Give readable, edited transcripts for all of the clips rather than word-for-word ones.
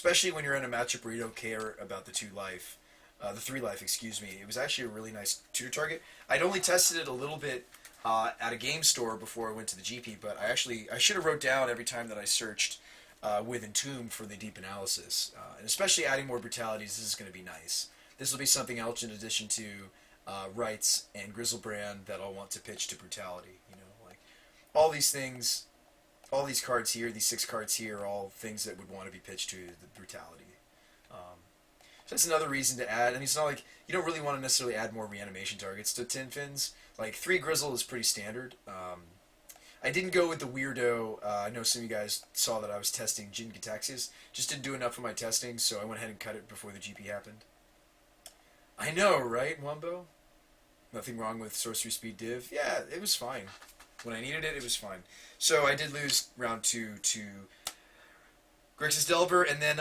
especially when you're in a matchup where you don't care about the 2 life, the 3 life, excuse me. It was actually a really nice tutor target. I'd only tested it a little bit at a game store before I went to the GP, but I should have wrote down every time that I searched with Entomb for the deep analysis, and especially adding more brutalities. This is going to be nice. This will be something else in addition to Rights and Grizzlebrand that I'll want to pitch to brutality. You know, like all these things, all these cards here, these 6 cards here, are all things that would want to be pitched to the brutality. So that's another reason to add. And it's not like you don't really want to necessarily add more reanimation targets to Tin Fins. Like 3 Grizzle is pretty standard. I didn't go with the weirdo. I know some of you guys saw that I was testing Jin Gitaxias. Just didn't do enough of my testing, so I went ahead and cut it before the GP happened. I know, right, Wumbo? Nothing wrong with Sorcery Speed Div. Yeah, it was fine. When I needed it, it was fine. So I did lose round 2 to Grixis Delver, and then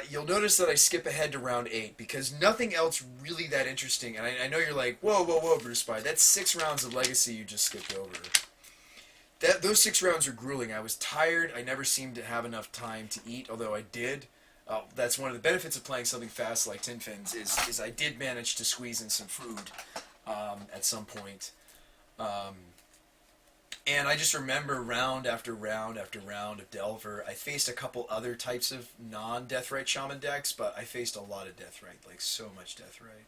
you'll notice that I skip ahead to round 8, because nothing else really that interesting, and I know you're like, whoa, BrewSpy, that's 6 rounds of Legacy you just skipped over. Those 6 rounds are grueling. I was tired. I never seemed to have enough time to eat, although I did. That's one of the benefits of playing something fast like Tin Fins, is I did manage to squeeze in some food at some point. And I just remember round after round after round of Delver. I faced a couple other types of non-Deathrite Shaman decks, but I faced a lot of Deathrite, like so much Deathrite.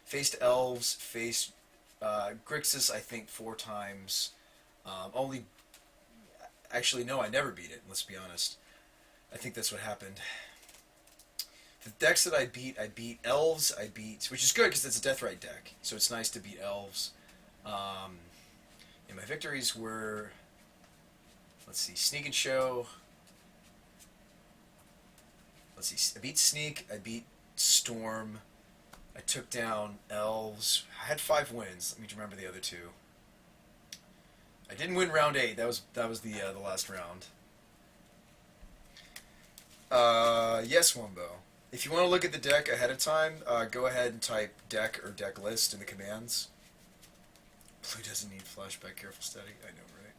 Faced Elves, faced Grixis, I think 4 times. Actually, no, I never beat it, let's be honest. I think that's what happened. The decks that I beat Elves, which is good because it's a Deathrite deck, so it's nice to beat Elves. And my victories were, let's see, Sneak and Show. Let's see, I beat Sneak, I beat Storm, I took down Elves. I had 5 wins. Let me remember the other 2. I didn't win round 8. That was the last round. Yes, Wumbo. If you want to look at the deck ahead of time, go ahead and type deck or deck list in the commands. Blue doesn't need flashback, careful study. I know, right?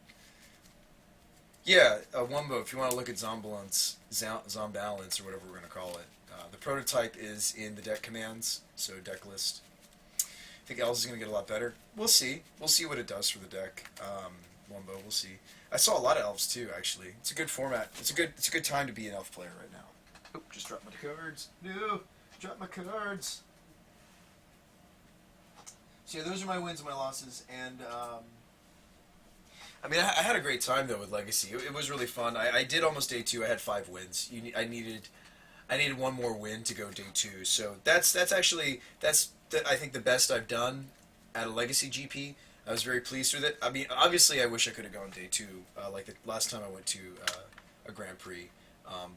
Yeah, Wumbo, if you want to look at Zombalance, Zombalance, or whatever we're going to call it, the prototype is in the deck commands, so deck list. I think Elves is going to get a lot better. We'll see. We'll see what it does for the deck. Wumbo, we'll see. I saw a lot of Elves too, actually. It's a good format. It's a good time to be an Elf player right now. Oh, just dropped my cards. No, dropped my cards. So yeah, those are my wins and my losses, and I mean, I had a great time though with Legacy. It was really fun. I did almost day 2. I had 5 wins. I needed 1 more win to go day 2. So that's actually I think the best I've done at a Legacy GP. I was very pleased with it. I mean, obviously, I wish I could have gone day 2, like the last time I went to a Grand Prix,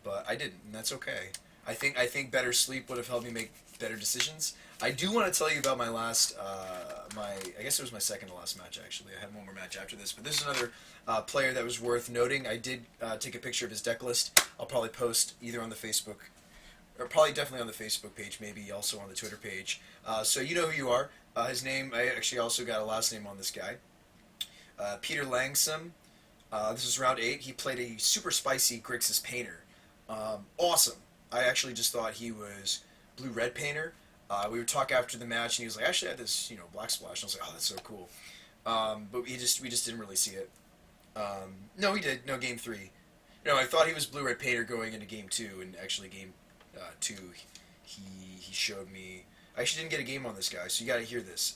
but I didn't, and that's okay. I think better sleep would have helped me make better decisions. I do want to tell you about my last, I guess it was my second to last match, actually. I had one more match after this, but this is another player that was worth noting. I did take a picture of his deck list. I'll probably post either on the Facebook, or probably definitely on the Facebook page, maybe also on the Twitter page. So you know who you are. His name, I actually also got a last name on this guy. Peter Langsam. This was round 8. He played a super spicy Grixis Painter. Awesome. I actually just thought he was blue-red Painter. We would talk after the match, and he was like, "Actually, I had this, black splash." And I was like, "Oh, that's so cool." But we just didn't really see it. No, he did. No, game 3. No, I thought he was blue-red Painter going into game 2, and actually game 2, he showed me. I actually didn't get a game on this guy, so you got to hear this.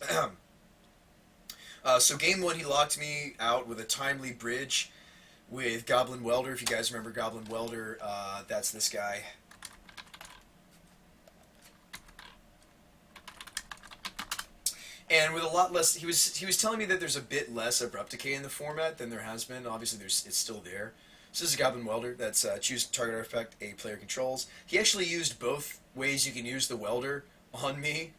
So game 1, he locked me out with a timely bridge with Goblin Welder. If you guys remember Goblin Welder, that's this guy. And with a lot less, he was telling me that there's a bit less abrupt decay in the format than there has been. Obviously, it's still there. So this is a Goblin Welder. That's choose target artifact a player controls. He actually used both ways you can use the Welder on me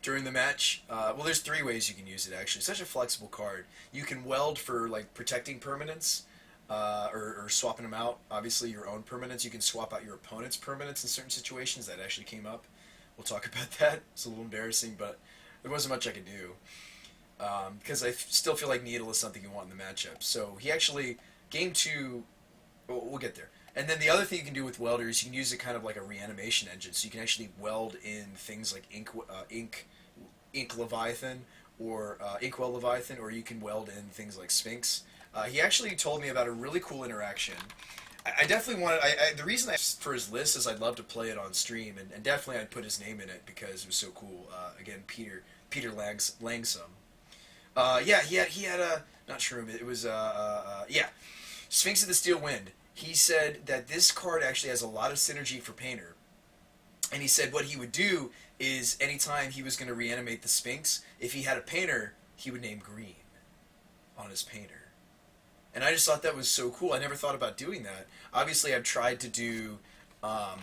during the match. Well, there's 3 ways you can use it, actually. Such a flexible card. You can weld for, like, protecting permanents, or swapping them out. Obviously, your own permanents. You can swap out your opponent's permanents in certain situations. That actually came up. We'll talk about that. It's a little embarrassing, but there wasn't much I could do. Because I still feel like Needle is something you want in the matchup. So he actually, game 2, we'll get there. And then the other thing you can do with welder is you can use it kind of like a reanimation engine, so you can actually weld in things like ink Leviathan or Inkwell Leviathan, or you can weld in things like Sphinx. He actually told me about a really cool interaction. I definitely wanted. The reason for his list is I'd love to play it on stream, and definitely I'd put his name in it because it was so cool. Again, Peter Langsam. Yeah, he had a not Shroom. It was yeah, Sphinx of the Steel Wind. He said that this card actually has a lot of synergy for Painter, and he said what he would do is anytime he was going to reanimate the Sphinx, if he had a Painter, he would name green on his Painter. And I just thought that was so cool. I never thought about doing that. Obviously, I've tried to run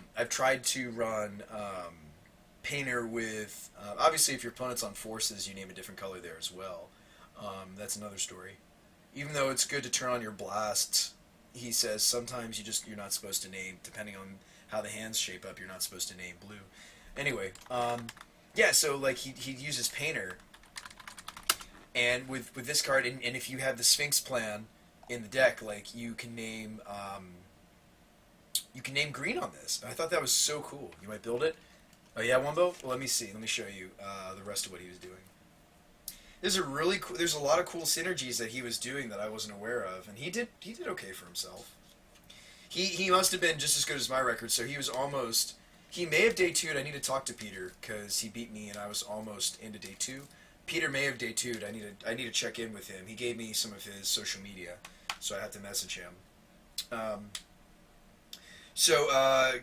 Painter with. Obviously, if your opponent's on forces, you name a different color there as well. That's another story. Even though it's good to turn on your blasts, he says sometimes you're not supposed to name, depending on how the hands shape up. You're not supposed to name blue. Anyway, yeah. So like he uses Painter, and with this card, and if you have the Sphinx plan in the deck, like you can name green on this. I thought that was so cool. You might build it. Oh yeah, Wumbo. Well, let me see. Let me show you the rest of what he was doing. There's a really cool. There's a lot of cool synergies that he was doing that I wasn't aware of, and he did okay for himself. He must have been just as good as my record. So he was almost. He may have day 2'd. I need to talk to Peter because he beat me, and I was almost into day 2. Peter may have day 2'd. I need to check in with him. He gave me some of his social media, so I have to message him.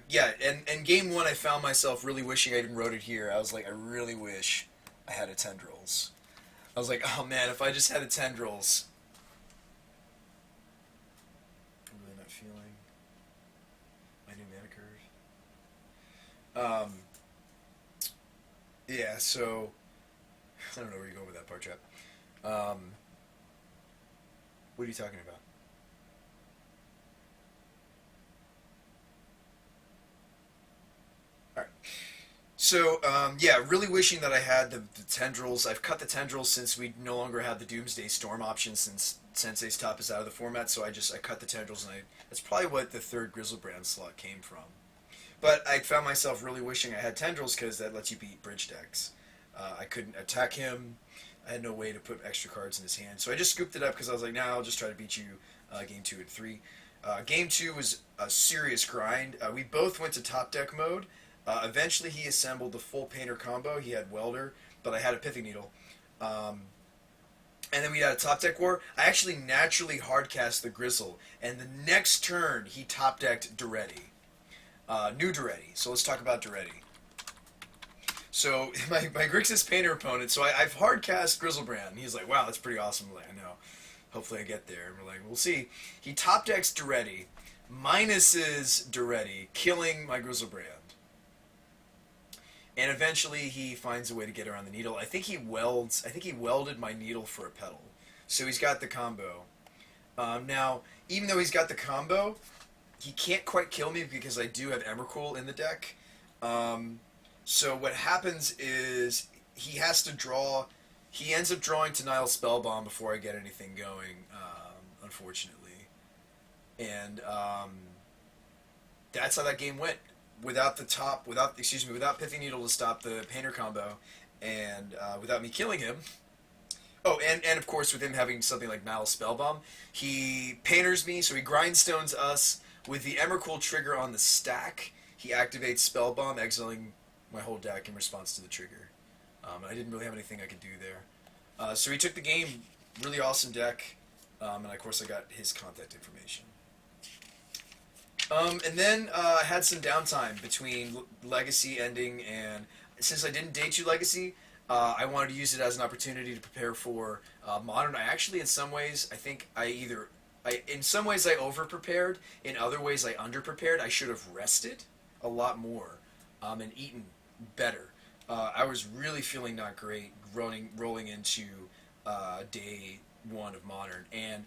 Yeah, and game 1, I found myself really wishing I didn't wrote it here. I was like, I really wish I had a Tendrils. I was like, oh man, if I just had a Tendrils. I'm really not feeling my new mana curve. Yeah, so I don't know where you're going with that part, Trap. What are you talking about? Alright. So, yeah, really wishing that I had the Tendrils. I've cut the Tendrils since we no longer have the Doomsday Storm option since Sensei's Top is out of the format, so I cut the Tendrils, and that's probably what the third Grizzlebrand slot came from. But I found myself really wishing I had Tendrils because that lets you beat bridge decks. I couldn't attack him. I had no way to put extra cards in his hand. So I just scooped it up because I was like, nah, I'll just try to beat you game 2 and 3. Game 2 was a serious grind. We both went to top deck mode. Eventually he assembled the full Painter combo. He had Welder, but I had a Pithing Needle. And then we had a top deck war. I actually naturally hardcast the Grizzle. And the next turn, he top decked Duretti. New Duretti. So let's talk about Duretti. So my Grixis Painter opponent, so I've hardcast Grizzlebrand. He's like, wow, that's pretty awesome. I'm like, I know. Hopefully I get there. And we're like, we'll see. He top decks Duretti, minuses Duretti, killing my Grizzlebrand. And eventually he finds a way to get around the needle. I think he welded my needle for a pedal. So he's got the combo. Now, even though he's got the combo, he can't quite kill me because I do have Emrakul in the deck. So what happens is he has to draw. He ends up drawing to Nile Spellbomb before I get anything going, unfortunately. And that's how that game went. Without Pithing Needle to stop the Painter combo, and without me killing him. Oh, and of course with him having something like Nile Spellbomb, he Painters me, so he grindstones us with the Emrakul trigger on the stack. He activates Spellbomb, exiling my whole deck in response to the trigger. I didn't really have anything I could do there. So he took the game, really awesome deck, and of course I got his contact information. And then I had some downtime between Legacy ending, and since I didn't day 2 Legacy, I wanted to use it as an opportunity to prepare for Modern. I actually, in some ways, I think in some ways I over-prepared, in other ways I under-prepared. I should have rested a lot more and eaten better. I was really feeling not great rolling into day 1 of Modern, and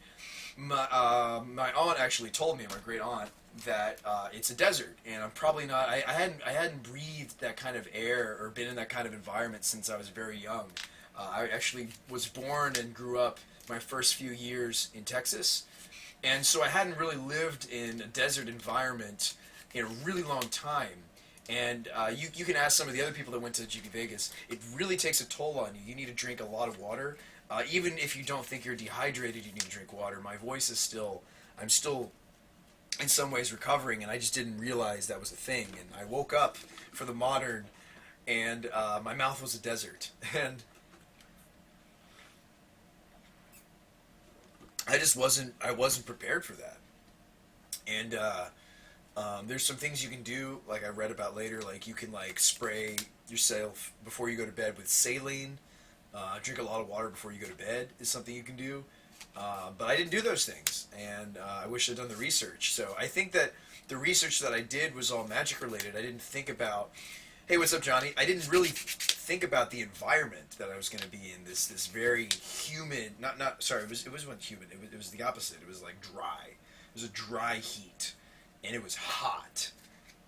my aunt actually told me, my great aunt, that it's a desert, and I'm probably not. I hadn't breathed that kind of air or been in that kind of environment since I was very young. I actually was born and grew up my first few years in Texas, And so I hadn't really lived in a desert environment in a really long time. And you can ask some of the other people that went to GP Vegas. It really takes a toll on you. You need to drink a lot of water. Even if you don't think you're dehydrated, you need to drink water. My voice is still, I'm still in some ways recovering, and I just didn't realize that was a thing. And I woke up for the modern, and my mouth was a desert. And I wasn't prepared for that. And there's some things you can do, like I read about later, like you can like spray yourself before you go to bed with saline. Drink a lot of water before you go to bed is something you can do. But I didn't do those things, and I wish I'd done the research. So I think that the research that I did was all magic related. I didn't think about, hey, what's up, Johnny? I didn't really think about the environment that I was going to be in. This very humid, sorry, it wasn't humid. It was the opposite. It was like dry. It was a dry heat, and it was hot.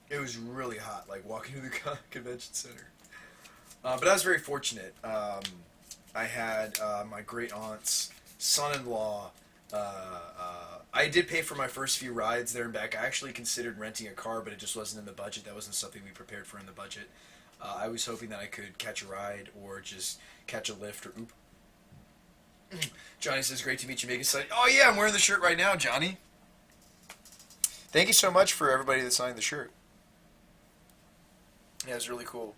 It was really hot, like walking through the convention center. But I was very fortunate. I had my great aunt's son-in-law. I did pay for my first few rides there and back. I actually considered renting a car, but it just wasn't in the budget. That wasn't something we prepared for in the budget. I was hoping that I could catch a ride or just catch a lift or oop. Johnny says, great to meet you, Megan. Oh yeah, I'm wearing the shirt right now, Johnny. Thank you so much for everybody that signed the shirt. Yeah, it's really cool.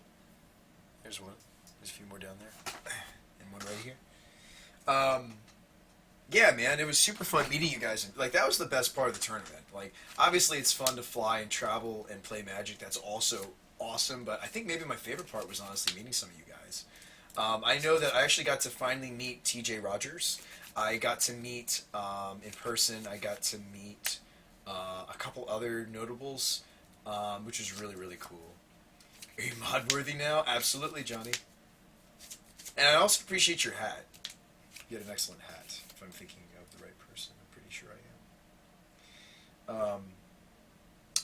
There's one. There's a few more down there. And one right here. Yeah, man, it was super fun meeting you guys. Like, that was the best part of the tournament. Like, obviously it's fun to fly and travel and play Magic. That's also awesome. But I think maybe my favorite part was honestly meeting some of you guys. I know that I actually got to finally meet TJ Rogers. I got to meet, in person, I got to meet a couple other notables, which was really, really cool. Are you mod worthy now? Absolutely, Johnny. And I also appreciate your hat. You had an excellent hat, if I'm thinking of the right person. I'm pretty sure I am.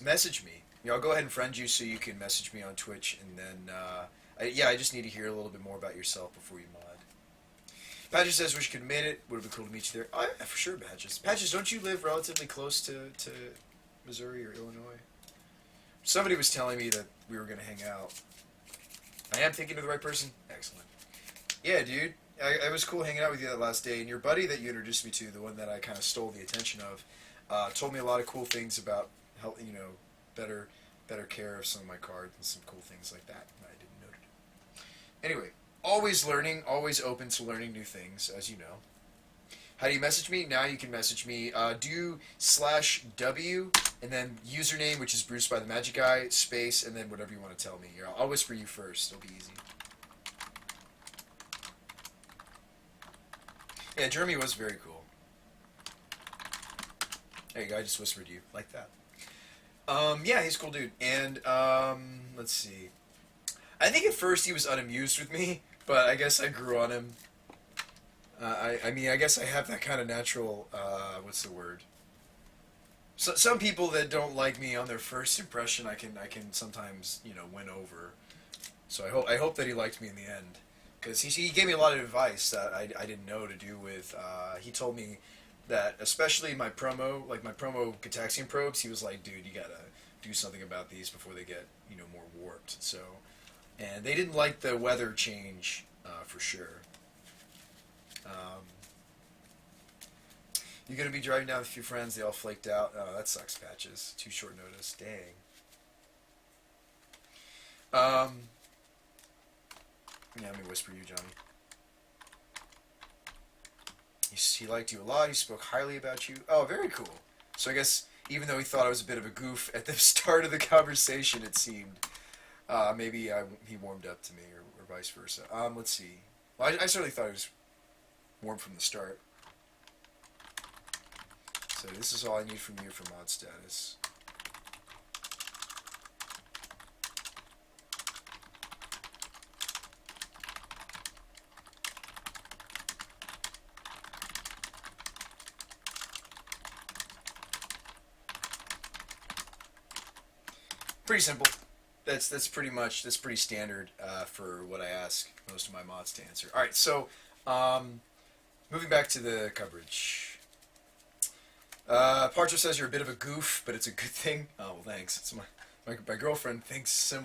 Message me. I'll go ahead and friend you so you can message me on Twitch, and then, I just need to hear a little bit more about yourself before you mod. Patches says, wish you could have made it. Would have been cool to meet you there. Oh, yeah, for sure, Patches. Patches, don't you live relatively close to Missouri or Illinois? Somebody was telling me that we were going to hang out. I am thinking of the right person? Excellent. Yeah, dude. It was cool hanging out with you that last day. And your buddy that you introduced me to, the one that I kind of stole the attention of, told me a lot of cool things about how, better care of some of my cards and some cool things like that I didn't know to do. Anyway, always learning, always open to learning new things, as you know. How do you message me? Now you can message me. Do /W and then username, which is BrewSpytheMagicGuy, space, and then whatever you want to tell me. I'll whisper you first. It'll be easy. Yeah, Jeremy was very cool. There you go. I just whispered you like that. Yeah, he's a cool dude. And let's see. I think at first he was unamused with me, but I guess I grew on him. I mean, I guess I have that kind of natural, what's the word? So, some people that don't like me on their first impression, I can sometimes, win over. So I hope that he liked me in the end. Because he gave me a lot of advice that I didn't know to do with, he told me that, especially my promo Gataxian probes, he was like, dude, you gotta do something about these before they get, more warped. So, and they didn't like the weather change, for sure. You're going to be driving down with a few friends, they all flaked out. Oh, that sucks, Patches. Too short notice. Dang. Yeah, let me whisper you, Johnny. He liked you a lot. He spoke highly about you. Oh, very cool. So I guess even though he thought I was a bit of a goof at the start of the conversation, it seemed, maybe he warmed up to me or vice versa. Let's see. Well, I certainly thought he was warm from the start. So this is all I need from you for mod status. Pretty simple. That's pretty standard for what I ask most of my mods to answer. All right, so moving back to the coverage. Parcher says you're a bit of a goof, but it's a good thing. Oh, well, thanks. My girlfriend thinks similar.